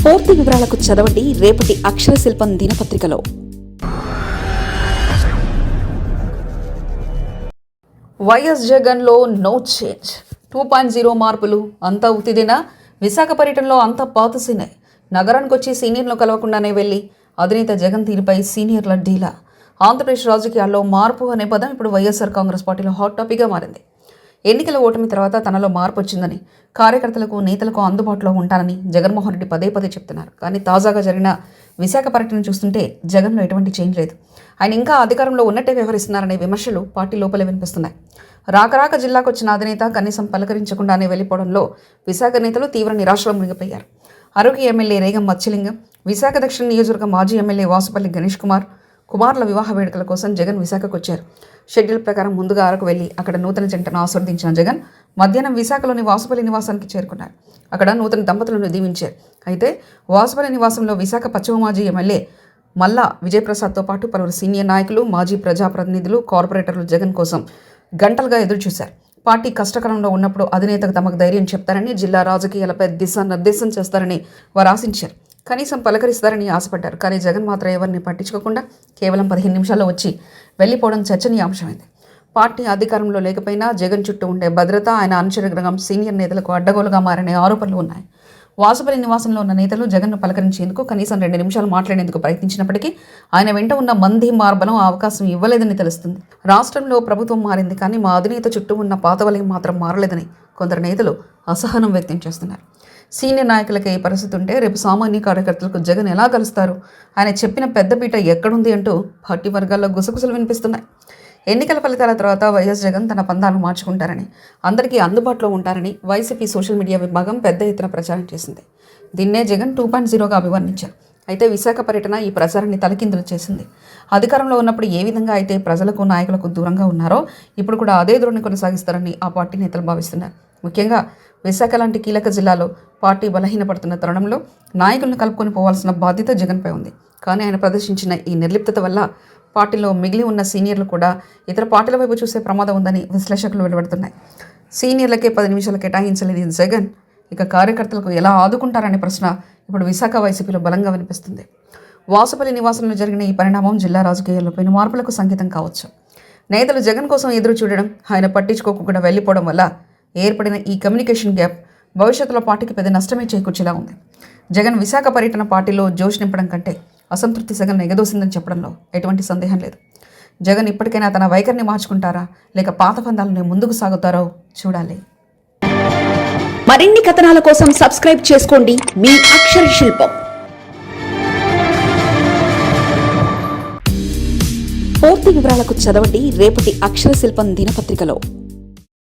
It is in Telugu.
పూర్తి వివరాలకు చదవండి రేపటి అక్షర శిల్పం దినపత్రికలో. వైఎస్ జగన్లో నో చేంజ్, 2.0 మార్పులు అంతా ఉత్తిదేనా? విశాఖ పర్యటనలో అంతా పాతసీనే. నగరానికి వచ్చి సీనియర్లు కలవకుండానే వెళ్లి అధినేత జగన్ తీరుపై సీనియర్ల డీలా. ఆంధ్రప్రదేశ్ రాజకీయాల్లో మార్పు అనే పదం ఇప్పుడు వైఎస్ఆర్ కాంగ్రెస్ పార్టీలో హాట్ టాపిక్గా మారింది. ఎన్నికల ఓటమి తర్వాత తనలో మార్పు వచ్చిందని, కార్యకర్తలకు నేతలకు అందుబాటులో ఉంటానని జగన్మోహన్ రెడ్డి పదే పదే చెప్తున్నారు. కానీ తాజాగా జరిగిన విశాఖ పర్యటన చూస్తుంటే జగన్లో ఎటువంటి చేంజ్ లేదు. ఆయన ఇంకా అధికారంలో ఉన్నట్టే వ్యవహరిస్తున్నారనే విమర్శలు పార్టీ లోపలే వినిపిస్తున్నాయి. రాక జిల్లాకు వచ్చిన అధినేత కనీసం పలకరించకుండానే వెళ్లిపోవడంలో విశాఖ నేతలు తీవ్ర నిరాశలో మునిగిపోయారు. ఆరోగ్య ఎమ్మెల్యే రేగం మత్స్యలింగం, విశాఖ దక్షిణ నియోజకవర్గ మాజీ ఎమ్మెల్యే వాసుపల్లి గణేష్ కుమార్ల వివాహ వేడుకల కోసం జగన్ విశాఖకు వచ్చారు. షెడ్యూల్ ప్రకారం ముందుగా అరకు వెళ్లి అక్కడ నూతన జంటను ఆస్వాదించిన జగన్ మధ్యాహ్నం విశాఖలోని వాసుపల్లి నివాసానికి చేరుకున్నారు. అక్కడ నూతన దంపతులను దీవించారు. అయితే వాసుపల్లి నివాసంలో విశాఖ పశ్చిమ మాజీ ఎమ్మెల్యే మల్లా విజయప్రసాద్తో పాటు పలువురు సీనియర్ నాయకులు, మాజీ ప్రజాప్రతినిధులు, కార్పొరేటర్లు జగన్ కోసం గంటలుగా ఎదురుచూశారు. పార్టీ కష్టకాలంలో ఉన్నప్పుడు అధినేతకు తమకు ధైర్యం చెప్తారని, జిల్లా రాజకీయాలపై దిశానిర్దేశం చేస్తారని వారు ఆశించారు. కనీసం పలకరిస్తారని ఆశపడ్డారు. కానీ జగన్ మాత్రం ఎవరిని పట్టించుకోకుండా కేవలం 15 నిమిషాల్లో వచ్చి వెళ్లిపోవడం చర్చనీయాంశమైంది. పార్టీ అధికారంలో లేకపోయినా జగన్ చుట్టూ ఉండే భద్రత, ఆయన అనుచరగణం సీనియర్ నేతలకు అడ్డగోలుగా మారనే ఆరోపణలు ఉన్నాయి. వాసుపల్లి నివాసంలో ఉన్న నేతలు జగన్ను పలకరించేందుకు కనీసం 2 నిమిషాలు మాట్లాడేందుకు ప్రయత్నించినప్పటికీ ఆయన వెంట ఉన్న మంది మార్బలం అవకాశం ఇవ్వలేదని తెలుస్తుంది. రాష్ట్రంలో ప్రభుత్వం మారింది, కానీ మా అధినేత చుట్టూ ఉన్న పాత వలయం మాత్రం మారలేదని కొందరు నేతలు అసహనం వ్యక్తం చేస్తున్నారు. సీనియర్ నాయకులకే ఈ పరిస్థితి ఉంటే రేపు సామాన్య కార్యకర్తలకు జగన్ ఎలా కలుస్తారు? ఆయన చెప్పిన పెద్దపీట ఎక్కడుంది అంటూ పార్టీ వర్గాల్లో గుసగుసలు వినిపిస్తున్నాయి. ఎన్నికల ఫలితాల తర్వాత వైఎస్ జగన్ తన పందాలను మార్చుకుంటారని, అందరికీ అందుబాటులో ఉంటారని వైసీపీ సోషల్ మీడియా విభాగం పెద్ద ఎత్తున ప్రచారం చేసింది. దీన్నే జగన్ 2.0గా అభివర్ణించారు. అయితే విశాఖ పర్యటన ఈ ప్రచారాన్ని తలకిందులు చేసింది. అధికారంలో ఉన్నప్పుడు ఏ విధంగా అయితే ప్రజలకు, నాయకులకు దూరంగా ఉన్నారో ఇప్పుడు కూడా అదే ధోరణి కొనసాగిస్తారని ఆ పార్టీ నేతలు భావిస్తున్నారు. ముఖ్యంగా విశాఖ లాంటి కీలక జిల్లాలో పార్టీ బలహీనపడుతున్న తరుణంలో నాయకులను కలుపుకొని పోవాల్సిన బాధ్యత జగన్పై ఉంది. కానీ ఆయన ప్రదర్శించిన ఈ నిర్లిప్తత వల్ల పార్టీలో మిగిలి ఉన్న సీనియర్లు కూడా ఇతర పార్టీల వైపు చూసే ప్రమాదం ఉందని విశ్లేషకులు వెలువడుతున్నాయి. సీనియర్లకే 10 నిమిషాలు కేటాయించలేని జగన్ ఇక కార్యకర్తలకు ఎలా ఆదుకుంటారనే ప్రశ్న ఇప్పుడు విశాఖ వైసీపీలో బలంగా వినిపిస్తుంది. వాసుపల్లి నివాసంలో జరిగిన ఈ పరిణామం జిల్లా రాజకీయాల్లో పెను మార్పులకు సంకేతం కావచ్చు. నేతలు జగన్ కోసం ఎదురు చూడడం, ఆయన పట్టించుకోకుండా వెళ్లిపోవడం వల్ల ఏర్పడిన ఈ కమ్యూనికేషన్ గ్యాప్ భవిష్యత్తులో పార్టీకి పెద్ద నష్టమే చేకూర్చేలా ఉంది. జగన్ విశాఖ పర్యటన పార్టీలో జోష్ నింపడం కంటే అసంతృప్తి సగం ఎగదోసిందని చెప్పడంలో ఎటువంటి సందేహం లేదు. జగన్ ఇప్పటికైనా తన వైఖరిని మార్చుకుంటారా, లేక పాత పందాలని ముందుకు సాగుతారో చూడాలి. మరిన్ని కథనాల కోసం సబ్స్క్రైబ్ చేసుకోండి మీ అక్షర శిల్పం. పూర్తి వివరాలకు చదవండి రేపటి అక్షర శిల్పం దినపత్రికలో.